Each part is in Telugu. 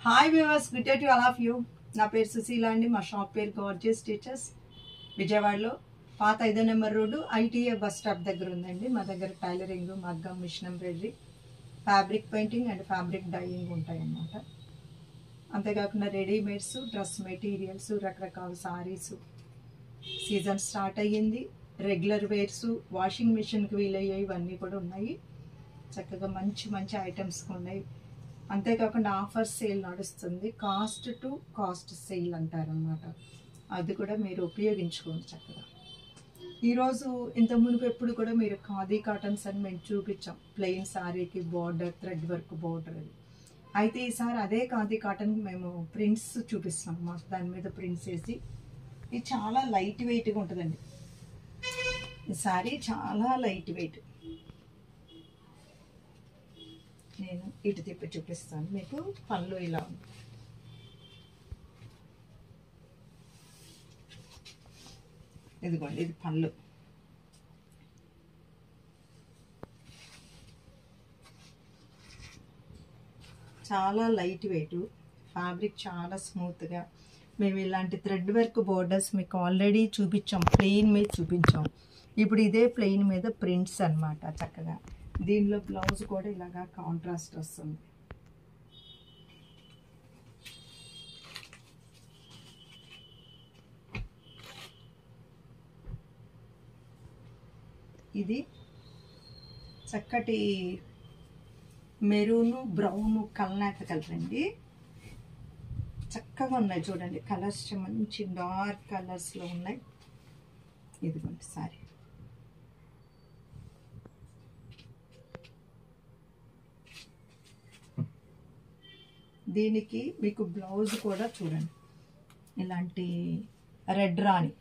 Hi viewers, good day to all of you. నా పేరు సుశీల అండి. మా షాప్ పేరు గార్జియస్ స్టిచెస్. విజయవాడలో పాత 5వ number road ITA bus stop దగ్గర ఉందండి. మా దగ్గర టైలరింగ్, మగ్గం, machine embroidery, fabric painting and fabric dyeing ఉంటాయన్నమాట. అంతేకాకుండా రెడీమేడ్స్, డ్రెస్ మెటీరియల్స్, రకరకాల సారీస్, సీజన్ స్టార్ట్ అయ్యింది. రెగ్యులర్ వేర్స్, వాషింగ్ మిషన్కి వీలయ్యేవి ఇవన్నీ కూడా ఉన్నాయి. చక్కగా మంచి మంచి ఐటమ్స్ ఉన్నాయి. అంతేకాకుండా ఆఫర్ సేల్ నడుస్తుంది. కాస్ట్ టు కాస్ట్ సేల్ అంటారనమాట. అది కూడా మీరు ఉపయోగించుకోండి చక్కగా. ఈరోజు ఇంత మునుపు ఎప్పుడు కూడా మీరు ఖాదీ కాటన్స్ అని మేము చూపించాం. ప్లెయిన్ శారీకి బార్డర్, థ్రెడ్ వర్క్ బార్డర్ అది. అయితే ఈసారి అదే ఖాదీ కాటన్ మేము ప్రింట్స్ చూపిస్తాం. మాకు దాని మీద ప్రింట్స్ వేసి ఇది చాలా లైట్ వెయిట్గా ఉంటుందండి. ఈ శారీ చాలా లైట్ వెయిట్. నేను ఇటు తిప్పి చూపిస్తాను మీకు. పళ్ళు ఇలా ఉంది. ఇదిగోండి, ఇది పళ్ళు. చాలా లైట్ వెయిట్, ఫ్యాబ్రిక్ చాలా స్మూత్గా. మేము ఇలాంటి థ్రెడ్ వర్క్ బోర్డర్స్ మీకు ఆల్రెడీ చూపించాం, ప్లెయిన్ మీద చూపించాం. ఇప్పుడు ఇదే ప్లెయిన్ మీద ప్రింట్స్ అన్నమాట. చక్కగా దీనిలో బ్లౌజ్ కూడా ఇలాగా కాంట్రాస్ట్ వస్తుంది. ఇది చక్కటి మెరూను, బ్రౌను, కల్నాత కలర్ అండి. చక్కగా ఉన్నాయి చూడండి. కలర్స్ మంచి డార్క్ కలర్స్లో ఉన్నాయి. ఇదిగోండి సారీ. దీనికి మీకు బ్లౌజ్ కూడా చూడండి, ఇలాంటి రెడ్ రాణి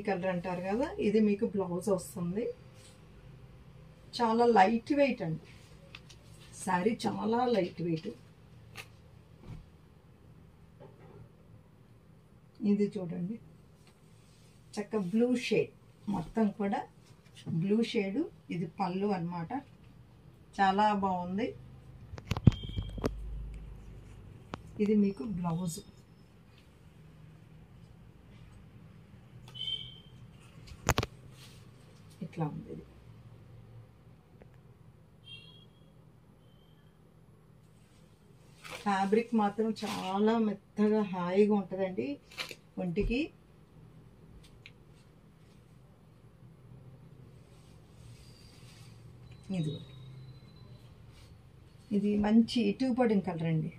కలర్ అంటారు కదా, ఇది మీకు బ్లౌజ్ వస్తుంది. చాలా లైట్ వెయిట్ అండి శారీ, చాలా లైట్ వెయిట్. ఇది చూడండి, చక్క బ్లూ షేడ్, మొత్తం కూడా బ్లూ షేడు. ఇది పళ్ళు అన్నమాట. చాలా బాగుంది. ఇది మీకు బ్లౌజ్. ఇట్లా ఉంది. ఇది ఫ్యాబ్రిక్ మాత్రం చాలా మెత్తగా హాయిగా ఉంటుందండి ఒంటికి. ఇది మంచి ఇటుపడిన కలర్ అండి.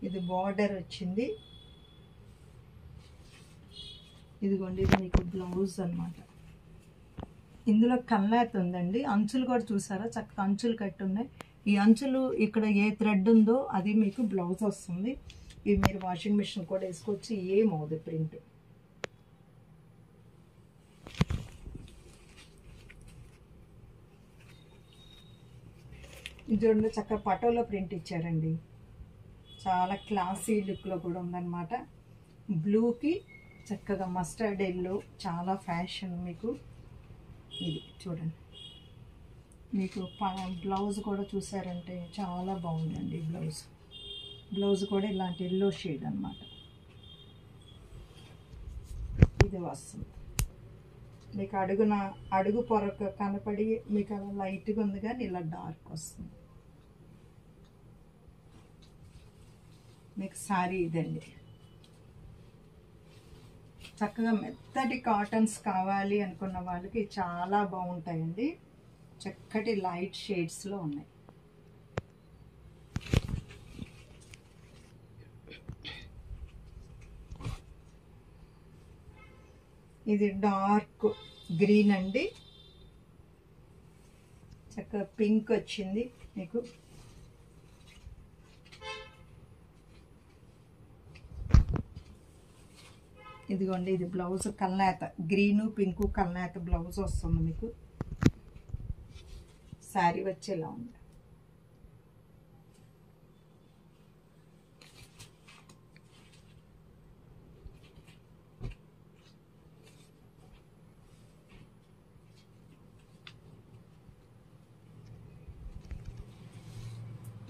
ఇది బార్డర్ వచ్చింది. ఇదిగోండి, ఇది మీకు బ్లౌజ్ అన్నమాట. ఇందులో కల్నాత ఉందండి. అంచులు కూడా చూసారా, చక్కగా అంచులు కట్టి ఉన్నాయి. ఈ అంచులు ఇక్కడ ఏ థ్రెడ్ ఉందో అది మీకు బ్లౌజ్ వస్తుంది. ఇది మీరు వాషింగ్ మిషన్ కూడా వేసుకోవచ్చు, ఏమవుతుంది ప్రింట్. ఇది చూడండి, చక్కగా పటోలో ప్రింట్ ఇచ్చారండి. చాలా క్లాసీ లుక్లో కూడా ఉందన్నమాట. బ్లూకి చక్కగా మస్టర్డ్ ఎల్లో, చాలా ఫ్యాషన్ మీకు. ఇది చూడండి, మీకు బ్లౌజ్ కూడా చూసారంటే చాలా బాగుందండి. బ్లౌజ్ కూడా ఇలాంటి ఎల్లో షేడ్ అన్నమాట. ఇది వస్తుంది మీకు. అడుగు పొరకు కనపడి మీకు అలా లైట్గా ఉంది, కానీ ఇలా డార్క్ వస్తుంది మీకు. సారీ ఇదండి. చక్కగా మెత్తటి కాటన్స్ కావాలి అనుకున్న వాళ్ళకి చాలా బాగుంటాయండి. చక్కటి లైట్ షేడ్స్లో ఉన్నాయి. ఇది డార్క్ గ్రీన్ అండి. చక్కగా పింక్ వచ్చింది మీకు. ఇదిగోండి, ఇది బ్లౌజ్ కల్నాత, గ్రీను పింకు కల్నాత బ్లౌజ్ వస్తుంది మీకు. శారీ వచ్చేలా ఉంది.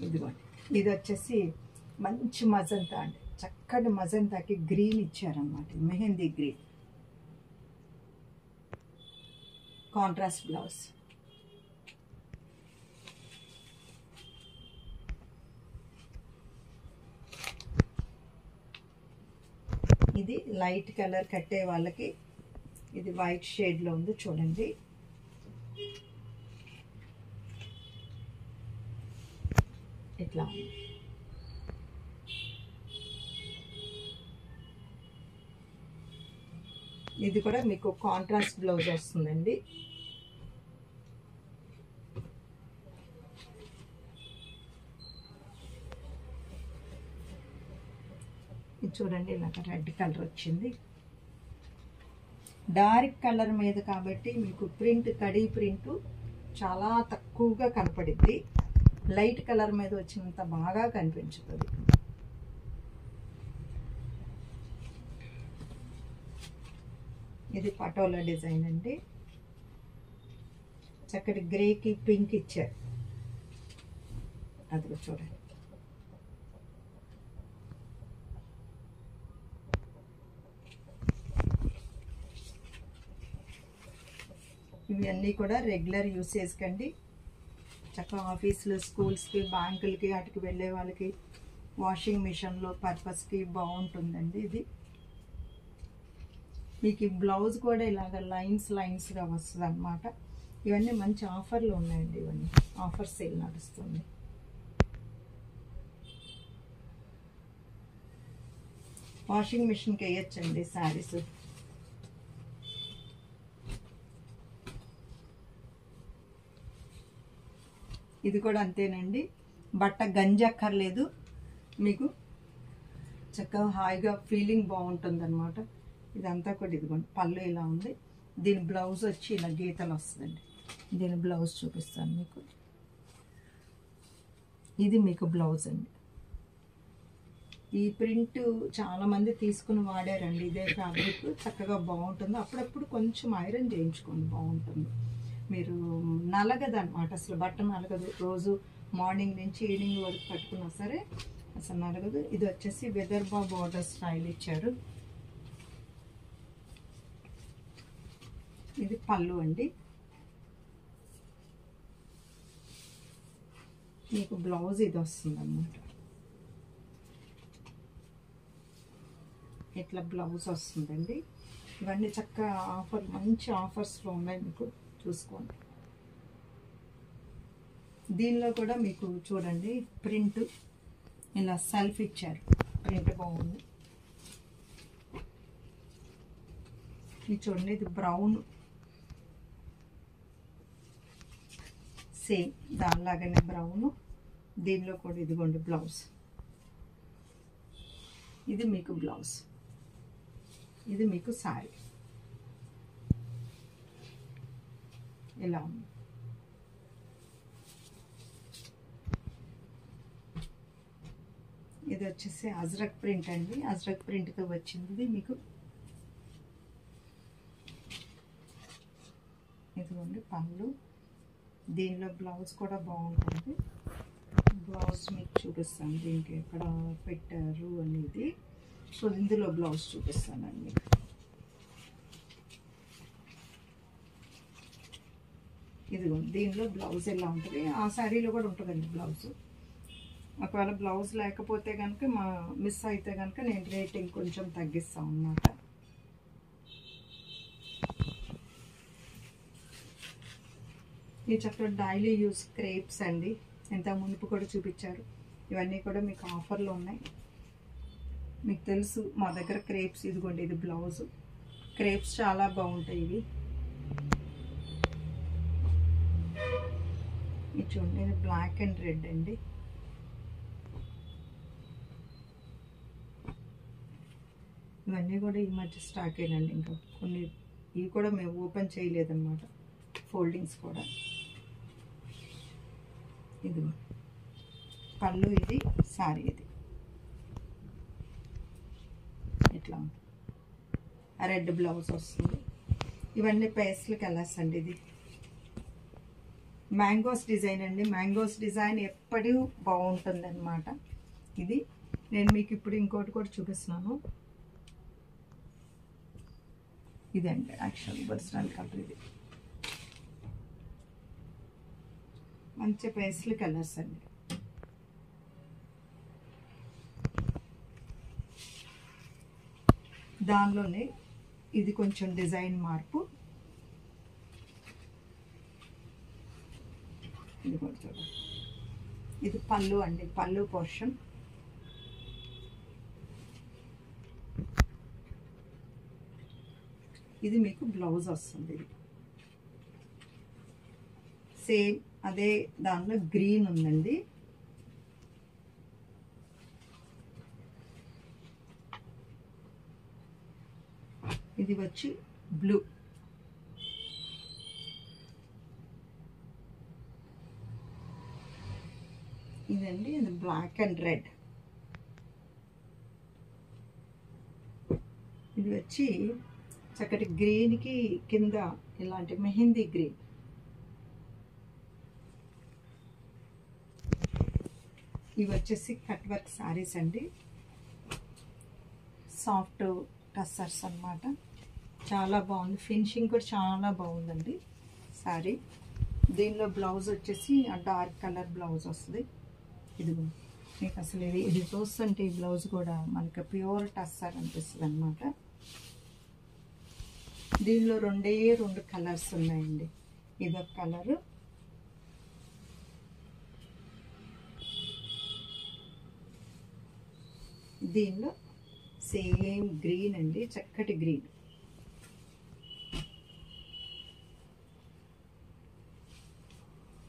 ఇదిగోండి, ఇది వచ్చేసి మంచి మజంతా అండి, చక్కటి మజంతాకి గ్రీన్ ఇచ్చారనమాట, మెహందీ గ్రీన్ కాంట్రాస్ట్ బ్లౌజ్. ఇది లైట్ కలర్ కట్టే వాళ్ళకి ఇది వైట్ షేడ్లో ఉంది చూడండి. ఇట్లా ఇది కూడా మీకు కాంట్రాస్ట్ బ్లౌజ్ వస్తుందండి. చూడండి ఇలాగ రెడ్ కలర్ వచ్చింది. డార్క్ కలర్ మీద కాబట్టి మీకు ప్రింట్, కడీ ప్రింట్ చాలా తక్కువగా కనపడిద్ది. లైట్ కలర్ మీద వచ్చినంత బాగా కనిపించుతుంది. ఇది పటోలా డిజైన్ అండి, చక్కటి గ్రేకి పింక్ ఇచ్చారు. అది చూడండి. ఇవన్నీ కూడా రెగ్యులర్ యూసేజ్ కండి, చక్కగా ఆఫీసులు, స్కూల్స్కి, బ్యాంకులకి వాటికి వెళ్ళే వాళ్ళకి వాషింగ్ మిషన్లో పర్పస్కి బాగుంటుందండి. ఇది మీకు ఈ బ్లౌజ్ కూడా ఇలాగ లైన్స్గా వస్తుంది అన్నమాట. ఇవన్నీ మంచి ఆఫర్లు ఉన్నాయండి, ఇవన్నీ ఆఫర్ సేల్ నడుస్తుంది. వాషింగ్ మిషన్కి వేయచ్చండి శారీస్. ఇది కూడా అంతేనండి, బట్ట గంజక్కర్లేదు, మీకు చక్కగా హాయిగా ఫీలింగ్ బాగుంటుంది అనమాట. ఇదంతా కూడా ఇదిగోండి పళ్ళు ఇలా ఉంది. దీని బ్లౌజ్ వచ్చి ఇలా గీతలు వస్తుందండి. దీని బ్లౌజ్ చూపిస్తాను మీకు. ఇది మీకు బ్లౌజ్ అండి. ఈ ప్రింట్ చాలామంది తీసుకుని వాడారండి. ఇదే ఫ్యాబ్రిక్ చక్కగా బాగుంటుంది. అప్పుడప్పుడు కొంచెం ఐరన్ చేయించుకోండి, బాగుంటుంది. మీరు నలగదు అనమాట, అసలు బట్ట నలగదు. రోజు మార్నింగ్ నుంచి ఈవినింగ్ వరకు కట్టుకున్నా సరే అసలు నలగదు. ఇది వచ్చేసి విదర్భ బోర్డర్ స్టైల్ ఇచ్చారు. ఇది పళ్ళు అండి. మీకు బ్లౌజ్ ఇది వస్తుంది అన్నమాట. ఇట్లా బ్లౌజ్ వస్తుందండి. ఇవన్నీ చక్కగా ఆఫర్, మంచి ఆఫర్స్లో ఉన్నాయి, మీకు చూసుకోండి. దీనిలో కూడా మీకు చూడండి ప్రింట్ ఇలా సెల్ఫ్ ఇచ్చారు, ప్రింట్ బాగుంది. ఇది చూడండి, ఇది బ్రౌన్, సేమ్ దానిలాగానే బ్రౌన్. దీనిలో కూడా ఇదిగోండి బ్లౌజ్. ఇది మీకు బ్లౌజ్, ఇది మీకు శారీ ఇలా ఉంది. ఇది వచ్చేసి అజ్రక్ ప్రింట్ అండి, అజ్రక్ ప్రింట్తో వచ్చింది ఇది మీకు. ఇదిగోండి పళ్ళు. దీనిలో బ్లౌజ్ కూడా బాగుంటుంది. బ్లౌజ్ మీకు చూపిస్తాను, దీనికి ఎక్కడ పెట్టారు అనేది. సో ఇందులో బ్లౌజ్ చూపిస్తానండి. ఇదిగో దీనిలో బ్లౌజ్ ఎలా ఉంటుంది, ఆ శారీలో కూడా ఉంటుందండి బ్లౌజ్. ఒకవేళ బ్లౌజ్ లేకపోతే కనుక మిస్ అయితే కనుక నేను రేటింగ్ కొంచెం తగ్గిస్తాను అన్నమాట. ఈ చక్కగా డైలీ యూస్ క్రేప్స్ అండి, ఇంత మునుపు కూడా చూపించారు. ఇవన్నీ కూడా మీకు ఆఫర్లో ఉన్నాయి. మీకు తెలుసు మా దగ్గర క్రేప్స్. ఇదిగోండి ఇది బ్లౌజ్. క్రేప్స్ చాలా బాగుంటాయి ఇవి. ఇది చూడండి, ఇది బ్లాక్ అండ్ రెడ్ అండి. ఇవన్నీ కూడా ఈ మధ్య స్టాక్ అయినండి. ఇంకా కొన్ని ఇవి కూడా మేము ఓపెన్ చేయలేదన్నమాట, ఫోల్డింగ్స్ కూడా. ఇదిగో పళ్ళు, ఇది శారీ, ఇది ఇట్లా రెడ్ బ్లౌజ్ వస్తుంది. ఇవన్నీ పేస్ట్ల కలర్స్ అండి. ఇది మ్యాంగోస్ డిజైన్ అండి. మ్యాంగోస్ డిజైన్ ఎప్పుడూ బాగుంటుంది అనమాట. ఇది నేను మీకు ఇప్పుడు ఇంకోటి కూడా చూపిస్తున్నాను. ఇదండి యాక్చువల్ ఒరిజినల్ కలర్. ఇది మంచి పేస్టల్ కలర్స్ అండి. దానిలోనే ఇది కొంచెం డిజైన్ మార్పు. ఇది కూడా చూడండి. ఇది పళ్ళు అండి, పళ్ళు పోర్షన్. ఇది మీకు బ్లౌజ్ వస్తుంది. ఇది సేమ్ అదే దానిలో గ్రీన్ ఉందండి. ఇది వచ్చి బ్లూ. ఇదండి ఇది బ్లాక్ అండ్ రెడ్. ఇది వచ్చి చక్కటి గ్రీన్కి కింద ఇలాంటి మెహందీ గ్రీన్. ఇవి వచ్చేసి కట్ వర్క్ శారీస్ అండి. సాఫ్ట్ టస్సర్స్ అన్నమాట. చాలా బాగుంది. ఫినిషింగ్ కూడా చాలా బాగుందండి శారీ. దీనిలో బ్లౌజ్ వచ్చేసి డార్క్ కలర్ బ్లౌజ్ వస్తుంది. ఇది మీకు అసలు ఇది చూస్తుంటే ఈ బ్లౌజ్ కూడా మనకి ప్యూర్ టస్సర్ అనిపిస్తుంది అనమాట. దీనిలో రెండు కలర్స్ ఉన్నాయండి. ఇదొక కలరు, దీనిలో సేమ్ గ్రీన్ అండి, చక్కటి గ్రీన్.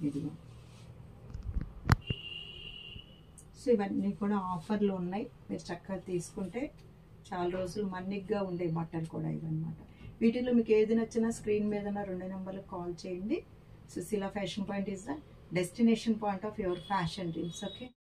ఇదిగో. సో ఇవన్నీ కూడా ఆఫర్లు ఉన్నాయి. మీరు చక్కగా తీసుకుంటే చాలా రోజులు మన్నిగ్గా ఉండే బట్టలు కూడా ఇవన్నమాట. వీటిలో మీకు ఏది నచ్చినా స్క్రీన్ మీద 2 నెంబర్లకు కాల్ చేయండి. Sushila fashion point is the destination point of your fashion dreams. Okay.